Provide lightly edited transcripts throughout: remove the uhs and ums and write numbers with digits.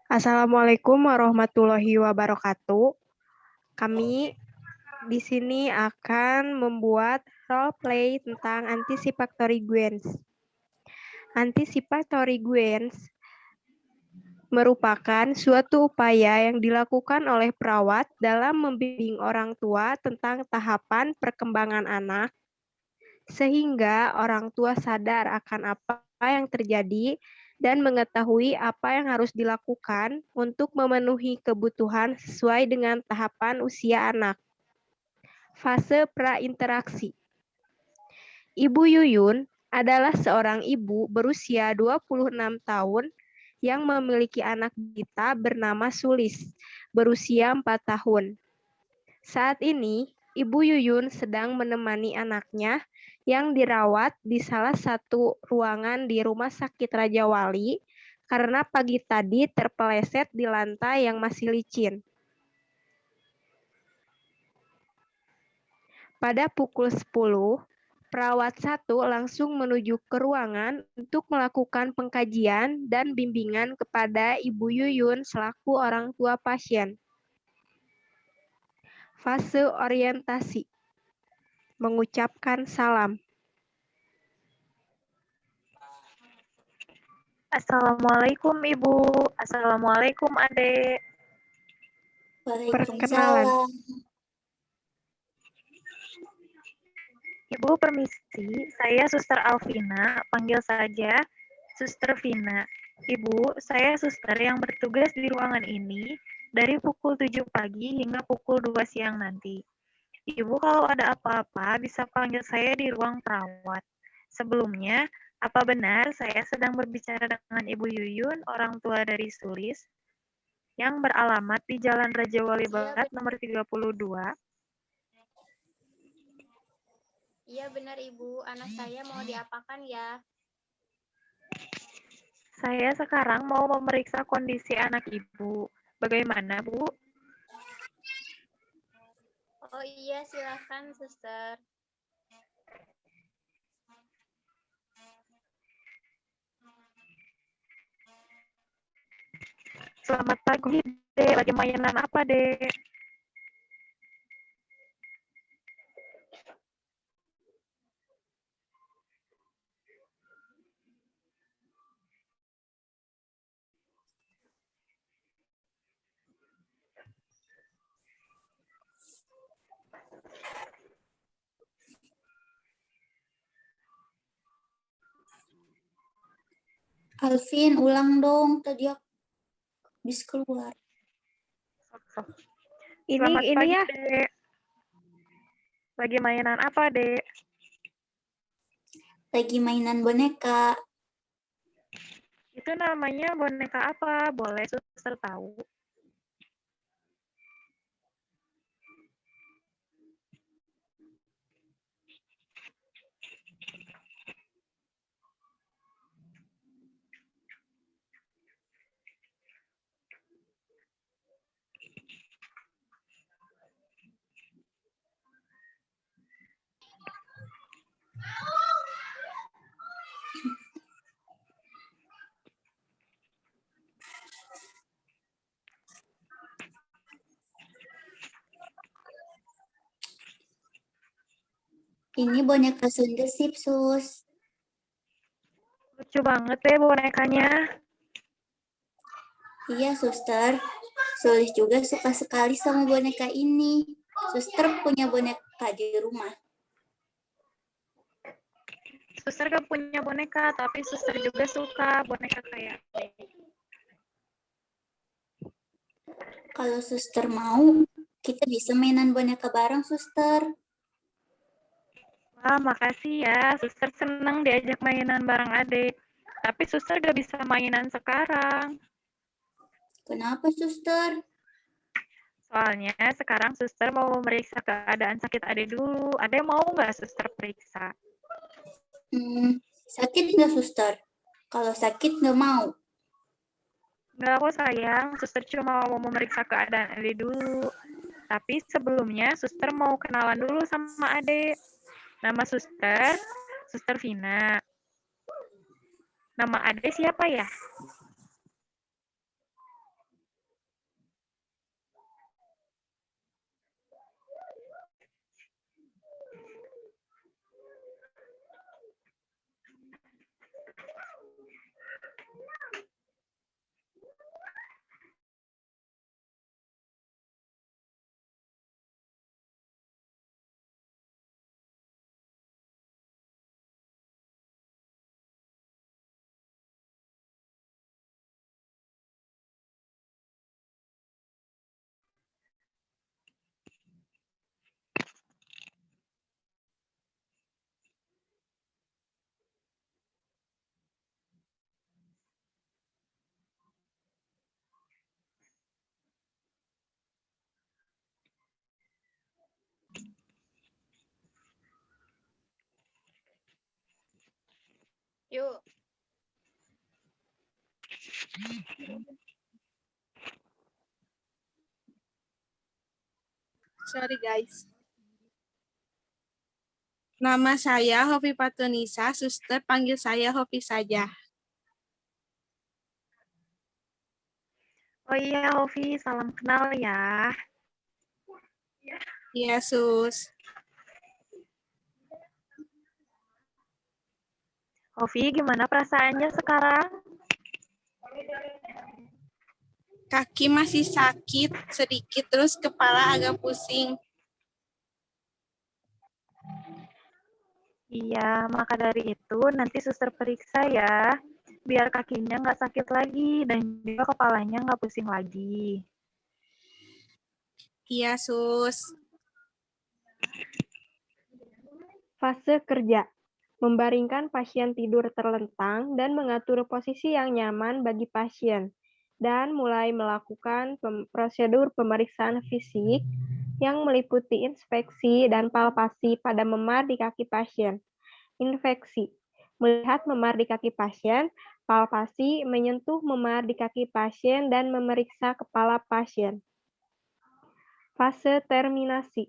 Assalamualaikum warahmatullahi wabarakatuh. Kami di sini akan membuat role play tentang anticipatory guidance. Anticipatory guidance merupakan suatu upaya yang dilakukan oleh perawat dalam membimbing orang tua tentang tahapan perkembangan anak, sehingga orang tua sadar akan apa yang terjadi dan mengetahui apa yang harus dilakukan untuk memenuhi kebutuhan sesuai dengan tahapan usia anak. Fase prainteraksi. Ibu Yuyun adalah seorang ibu berusia 26 tahun yang memiliki anak balita bernama Sulis, berusia 4 tahun. Saat ini, Ibu Yuyun sedang menemani anaknya yang dirawat di salah satu ruangan di Rumah Sakit Raja Wali karena pagi tadi terpeleset di lantai yang masih licin. Pada pukul 10, perawat 1 langsung menuju ke ruangan untuk melakukan pengkajian dan bimbingan kepada Ibu Yuyun selaku orang tua pasien. Fase orientasi. Mengucapkan salam. Assalamualaikum Ibu. Assalamualaikum Adek. Perkenalan. Ibu permisi, saya Suster Alvina, panggil saja Suster Vina. Ibu, saya suster yang bertugas di ruangan ini dari pukul 7 pagi hingga pukul 2 siang nanti. Ibu kalau ada apa-apa bisa panggil saya di ruang perawat. Sebelumnya, apa benar saya sedang berbicara dengan Ibu Yuyun, orang tua dari Sulis, yang beralamat di Jalan Raja Wali Barat nomor 32? Iya benar Ibu, anak saya mau diapakan ya? Saya sekarang mau memeriksa kondisi anak Ibu. Bagaimana, Bu? Oh iya, silakan suster. Selamat pagi, Dek. Lagi mainan apa, Dek? Alvin, ulang dong. Tadi aku habis keluar. Selamat Ini pagi, ya. Dek. Lagi mainan apa, Dek? Lagi mainan boneka. Itu namanya boneka apa? Boleh suster tahu? Ini boneka Sundersip, Sus. Lucu banget deh bonekanya. Iya, Suster. Sulis juga suka sekali sama boneka ini. Suster punya boneka di rumah. Suster gak punya boneka, tapi suster juga suka boneka kayak Kalau Suster mau, kita bisa mainan boneka bareng, Suster. Wah, makasih ya. Suster seneng diajak mainan bareng adik. Tapi suster gak bisa mainan sekarang. Kenapa, Suster? Soalnya sekarang suster mau memeriksa keadaan sakit adik dulu. Adek mau nggak suster periksa? Sakit nggak, Suster? Kalau sakit nggak mau. Nggak kok sayang, suster cuma mau memeriksa keadaan adik dulu. Tapi sebelumnya suster mau kenalan dulu sama adik. Nama suster, Suster Vina. Nama adik siapa ya? Yuk. Sorry guys. Nama saya Hovi Patunisa, suster panggil saya Hovi saja. Oh iya, Hovi, salam kenal ya. Iya, sus. Hovi, gimana perasaannya sekarang? Kaki masih sakit sedikit, terus kepala agak pusing. Iya, maka dari itu nanti suster periksa ya, biar kakinya nggak sakit lagi dan juga kepalanya nggak pusing lagi. Iya, sus. Fase kerja. Membaringkan pasien tidur terlentang dan mengatur posisi yang nyaman bagi pasien. Dan mulai melakukan prosedur pemeriksaan fisik yang meliputi inspeksi dan palpasi pada memar di kaki pasien. Infeksi. Melihat memar di kaki pasien, palpasi menyentuh memar di kaki pasien dan memeriksa kepala pasien. Fase terminasi.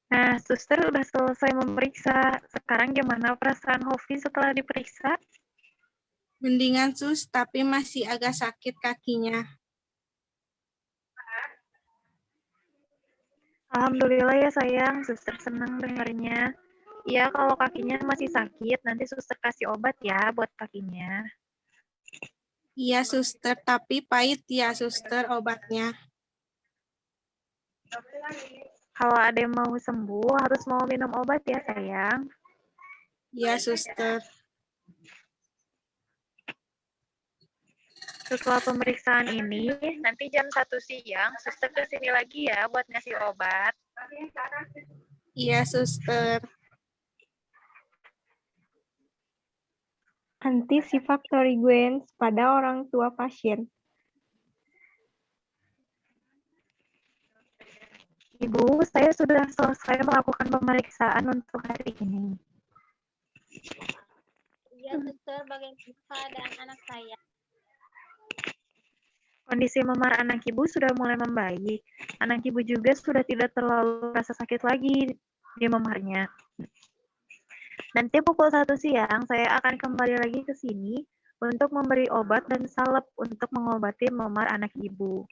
Nah, suster udah selesai memeriksa. Sekarang gimana perasaan Hovi setelah diperiksa? Mendingan, sus, tapi masih agak sakit kakinya. Alhamdulillah ya sayang, suster senang dengarnya. Iya, kalau kakinya masih sakit, nanti suster kasih obat ya buat kakinya. Iya, suster, tapi pahit ya, suster, obatnya. Kalau ada yang mau sembuh, harus mau minum obat ya sayang. Iya, suster. Setelah pemeriksaan ini, nanti jam 1 siang, suster kesini lagi ya buat ngasih obat. Iya, suster. Antisifaktoriguens pada orang tua pasien. Ibu, saya sudah selesai melakukan pemeriksaan untuk hari ini. Iya, suster, bagaimana keadaan anak saya? Kondisi memar anak ibu sudah mulai membaik. Anak ibu juga sudah tidak terlalu rasa sakit lagi di memarnya. Nanti pukul 1 siang, saya akan kembali lagi ke sini untuk memberi obat dan salep untuk mengobati memar anak ibu.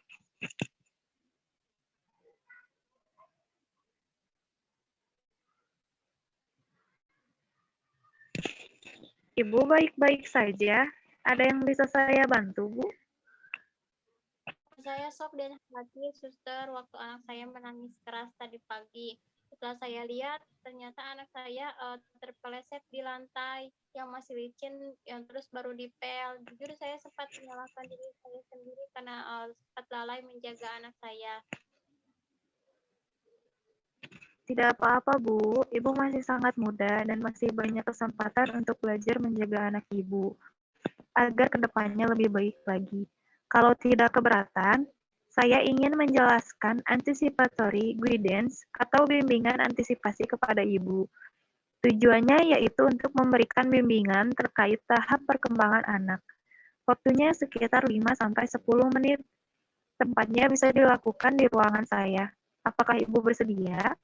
Ibu baik-baik saja. Ada yang bisa saya bantu, Bu? Saya shock dan khawatir, suster, waktu anak saya menangis keras tadi pagi. Setelah saya lihat, ternyata anak saya terpeleset di lantai yang masih licin, yang terus baru dipel. Jujur saya sempat menyalahkan diri saya sendiri karena sempat lalai menjaga anak saya. Tidak apa-apa, Bu. Ibu masih sangat muda dan masih banyak kesempatan untuk belajar menjaga anak ibu, agar kedepannya lebih baik lagi. Kalau tidak keberatan, saya ingin menjelaskan anticipatory guidance atau bimbingan antisipasi kepada ibu. Tujuannya yaitu untuk memberikan bimbingan terkait tahap perkembangan anak. Waktunya sekitar 5-10 menit. Tempatnya bisa dilakukan di ruangan saya. Apakah ibu bersedia?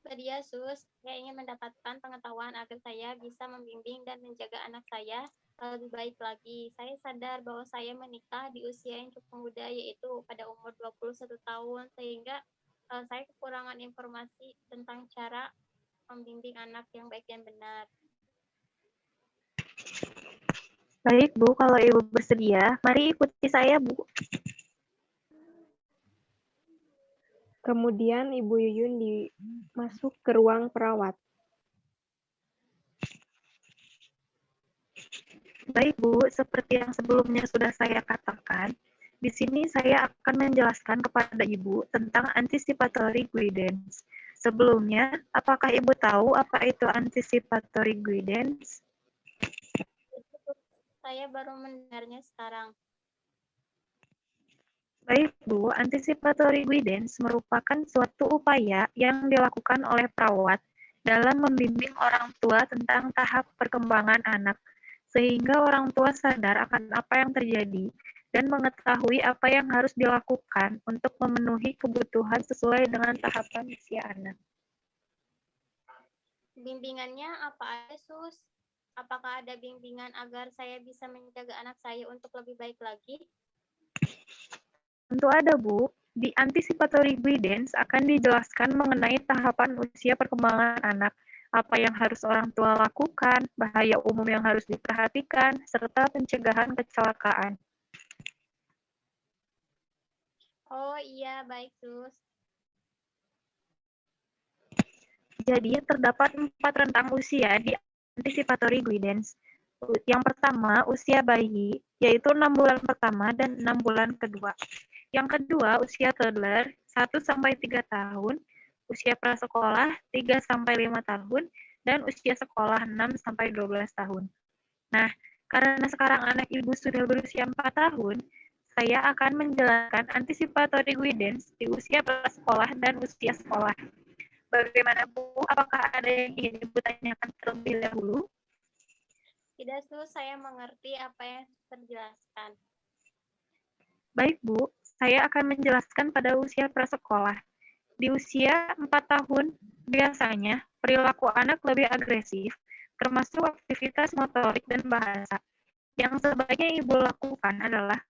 Bersedia, Sus. Saya ingin mendapatkan pengetahuan agar saya bisa membimbing dan menjaga anak saya lebih baik lagi. Saya sadar bahwa saya menikah di usia yang cukup muda, yaitu pada umur 21 tahun, sehingga saya kekurangan informasi tentang cara membimbing anak yang baik dan benar. Baik, Bu. Kalau ibu bersedia, mari ikuti saya, Bu. Kemudian Ibu Yuyun masuk ke ruang perawat. Baik, Bu. Seperti yang sebelumnya sudah saya katakan, Di sini saya akan menjelaskan kepada Ibu tentang anticipatory guidance. Sebelumnya, apakah Ibu tahu apa itu anticipatory guidance? Saya baru mendengarnya sekarang. Baik, Bu. Anticipatory guidance merupakan suatu upaya yang dilakukan oleh perawat dalam membimbing orang tua tentang tahap perkembangan anak, sehingga orang tua sadar akan apa yang terjadi dan mengetahui apa yang harus dilakukan untuk memenuhi kebutuhan sesuai dengan tahapan usia anak. Bimbingannya apa aja, Sus? Apakah ada bimbingan agar saya bisa menjaga anak saya untuk lebih baik lagi? Tentu ada, Bu. Di anticipatory guidance akan dijelaskan mengenai tahapan usia perkembangan anak, apa yang harus orang tua lakukan, bahaya umum yang harus diperhatikan, serta pencegahan kecelakaan. Oh iya, baik, Sus. Jadi, terdapat 4 rentang usia di anticipatory guidance. Yang pertama, usia bayi, yaitu 6 bulan pertama dan 6 bulan kedua. Yang kedua, usia toddler, 1-3 tahun, usia prasekolah, 3-5 tahun, dan usia sekolah 6-12 tahun. Nah, karena sekarang anak Ibu sudah berusia 4 tahun, saya akan menjelaskan anticipatory guidance di usia prasekolah dan usia sekolah. Bagaimana, Bu? Apakah ada yang ingin Ibu tanyakan terlebih dahulu? Tidak, Sus. Saya mengerti apa yang terjelaskan. Baik, Bu. Saya akan menjelaskan pada usia prasekolah. Di usia 4 tahun, biasanya perilaku anak lebih agresif, termasuk aktivitas motorik dan bahasa. Yang sebaiknya Ibu lakukan adalah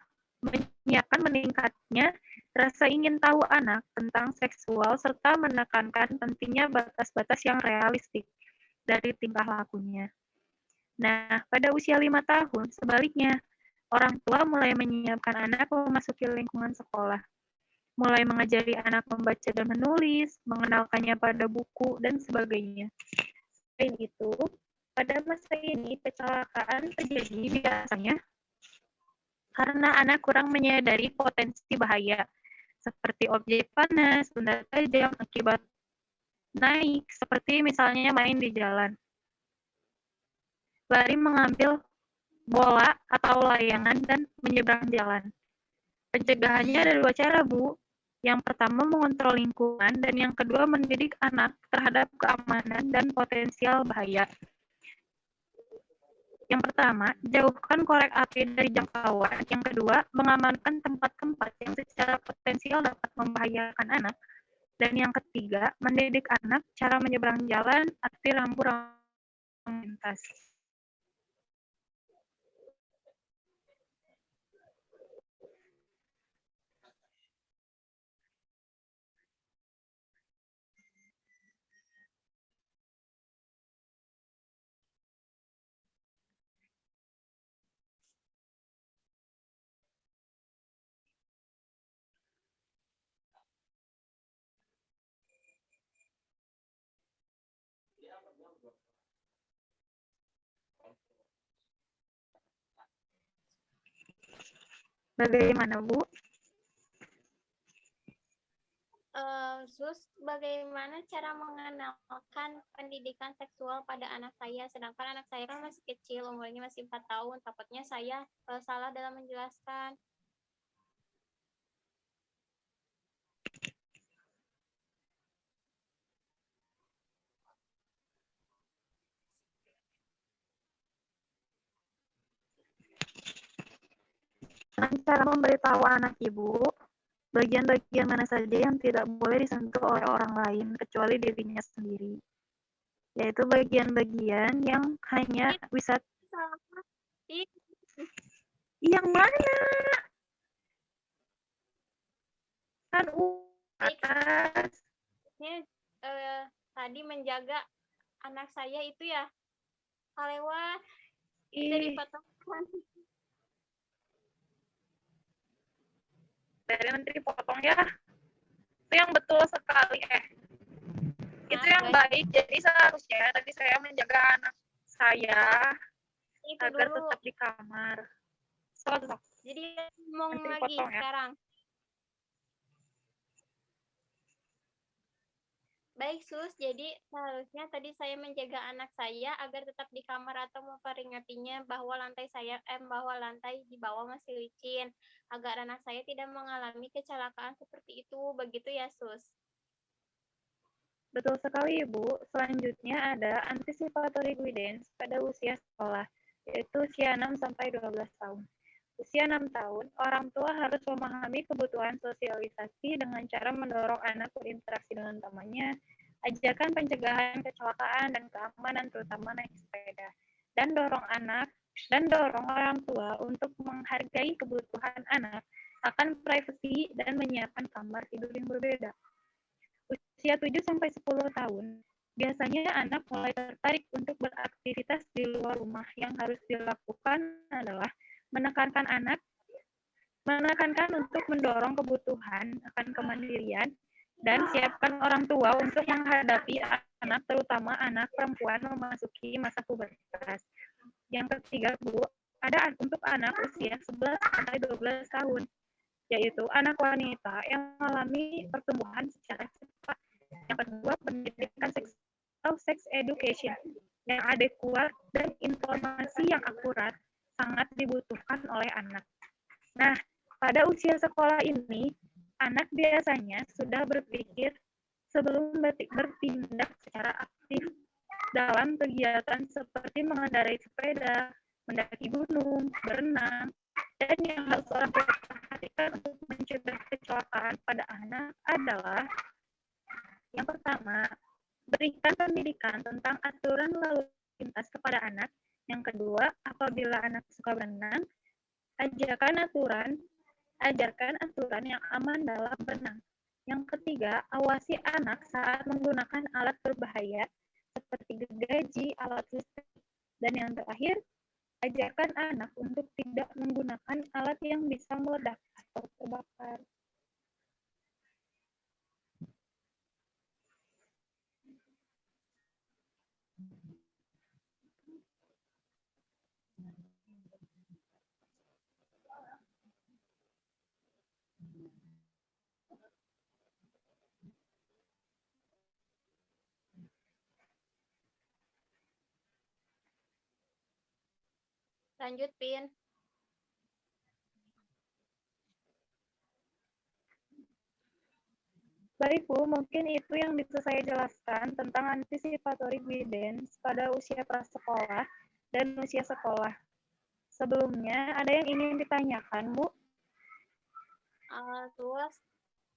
menyiapkan meningkatnya rasa ingin tahu anak tentang seksual serta menekankan pentingnya batas-batas yang realistik dari tingkah lakunya. Nah, pada usia 5 tahun, sebaliknya, orang tua mulai menyiapkan anak memasuki lingkungan sekolah, mulai mengajari anak membaca dan menulis, mengenalkannya pada buku, dan sebagainya. Selain itu, pada masa ini kecelakaan terjadi biasanya karena anak kurang menyadari potensi bahaya, seperti objek panas, benda tajam akibat naik, seperti misalnya main di jalan, lari mengambil bola atau layangan, dan menyeberang jalan. Pencegahannya ada 2 cara, Bu. Yang pertama mengontrol lingkungan, dan yang kedua mendidik anak terhadap keamanan dan potensial bahaya. Yang pertama, jauhkan korek api dari jangkauan. Yang kedua, mengamankan tempat-tempat yang secara potensial dapat membahayakan anak. Dan yang ketiga, mendidik anak cara menyeberang jalan, arti rambu-rambu lintas. Bagaimana, Bu? Sus, bagaimana cara mengenalkan pendidikan seksual pada anak saya? Sedangkan anak saya kan masih kecil, umurnya masih 4 tahun. Takutnya saya salah dalam menjelaskan. Dengan cara memberitahu anak Ibu bagian-bagian mana saja yang tidak boleh disentuh oleh orang lain kecuali dirinya sendiri, yaitu bagian-bagian yang hanya bisa. Yang mana? Kan atas. Ini tadi menjaga anak saya itu ya, lewat dari potongan. Dari menteri potong ya. Itu yang betul sekali. Itu yang baik. Jadi seharusnya tadi saya menjaga anak saya Itu agar dulu. tetap di kamar. Jadi ngomong Nanti lagi dipotong ya. sekarang. Baik, Sus. Jadi seharusnya tadi saya menjaga anak saya agar tetap di kamar atau memperingatinya bahwa lantai di bawah masih licin agar anak saya tidak mengalami kecelakaan seperti itu. Begitu ya, Sus? Betul sekali, Ibu. Selanjutnya ada anticipatory guidance pada usia sekolah, yaitu usia 6 sampai 12 tahun. Usia 6 tahun, orang tua harus memahami kebutuhan sosialisasi dengan cara mendorong anak berinteraksi dengan temannya, ajarkan pencegahan kecelakaan dan keamanan terutama naik sepeda, dan dorong orang tua untuk menghargai kebutuhan anak akan privasi dan menyiapkan kamar tidur yang berbeda. Usia 7 sampai 10 tahun, biasanya anak mulai tertarik untuk beraktivitas di luar rumah. Yang harus dilakukan adalah menekankan untuk mendorong kebutuhan akan kemandirian dan siapkan orang tua untuk menghadapi anak, terutama anak perempuan memasuki masa pubertas. Yang ketiga, Bu, ada untuk anak usia 11 sampai 12 tahun, yaitu anak wanita yang mengalami pertumbuhan secara cepat. Yang kedua, pendidikan seks atau sex education yang adekuat dan informasi yang akurat sangat dibutuhkan oleh anak. Nah, pada usia sekolah ini, anak biasanya sudah berpikir sebelum bertindak secara aktif dalam kegiatan seperti mengendarai sepeda, mendaki gunung, berenang, dan yang harus orang tua perhatikan untuk mencegah kecelakaan pada anak adalah yang pertama, berikan pendidikan tentang aturan lalu lintas kepada anak. Yang kedua, apabila anak suka berenang, ajarkan aturan yang aman dalam berenang. Yang ketiga, awasi anak saat menggunakan alat berbahaya seperti gergaji, alat listrik. Dan yang terakhir, ajarkan anak untuk tidak menggunakan alat yang bisa meledak atau terbakar. Lanjut, Pin. Baik, Bu, mungkin itu yang bisa saya jelaskan tentang anticipatory guidance pada usia prasekolah dan usia sekolah. Sebelumnya, ada yang ingin ditanyakan, Bu? Terus,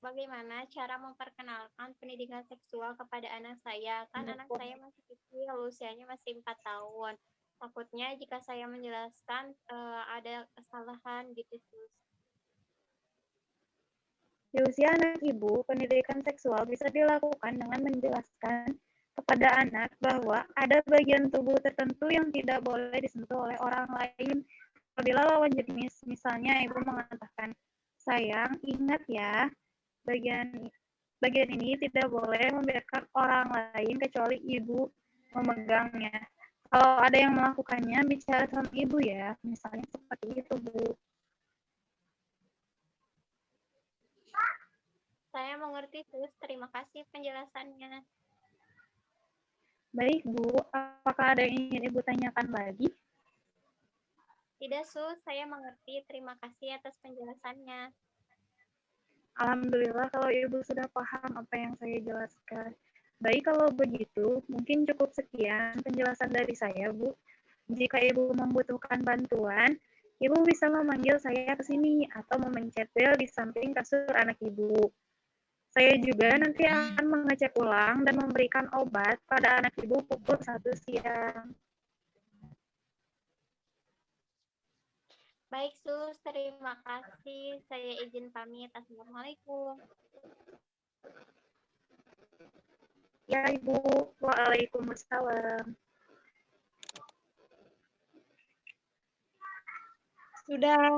bagaimana cara memperkenalkan pendidikan seksual kepada anak saya? Kan anak saya masih kecil, usianya masih 4 tahun. Takutnya jika saya menjelaskan ada kesalahan gitu, Sus. Di usia anak Ibu, pendidikan seksual bisa dilakukan dengan menjelaskan kepada anak bahwa ada bagian tubuh tertentu yang tidak boleh disentuh oleh orang lain. Apabila lawan jenis, misalnya Ibu mengatakan, sayang, ingat ya, bagian ini tidak boleh membiarkan orang lain kecuali Ibu memegangnya. Kalau ada yang melakukannya, bicara sama Ibu ya, misalnya seperti itu, Bu. Saya mengerti, Sus. Terima kasih penjelasannya. Baik, Bu. Apakah ada yang ingin Ibu tanyakan lagi? Tidak, Sus. Saya mengerti. Terima kasih atas penjelasannya. Alhamdulillah kalau Ibu sudah paham apa yang saya jelaskan. Baik, kalau begitu, mungkin cukup sekian penjelasan dari saya, Bu. Jika Ibu membutuhkan bantuan, Ibu bisa memanggil saya ke sini atau memencet bel di samping kasur anak Ibu. Saya juga nanti akan mengecek ulang dan memberikan obat pada anak Ibu pukul 1 siang. Baik, Sus. Terima kasih. Saya izin pamit. Assalamualaikum. Ya, Ibu. Waalaikumsalam. Sudah.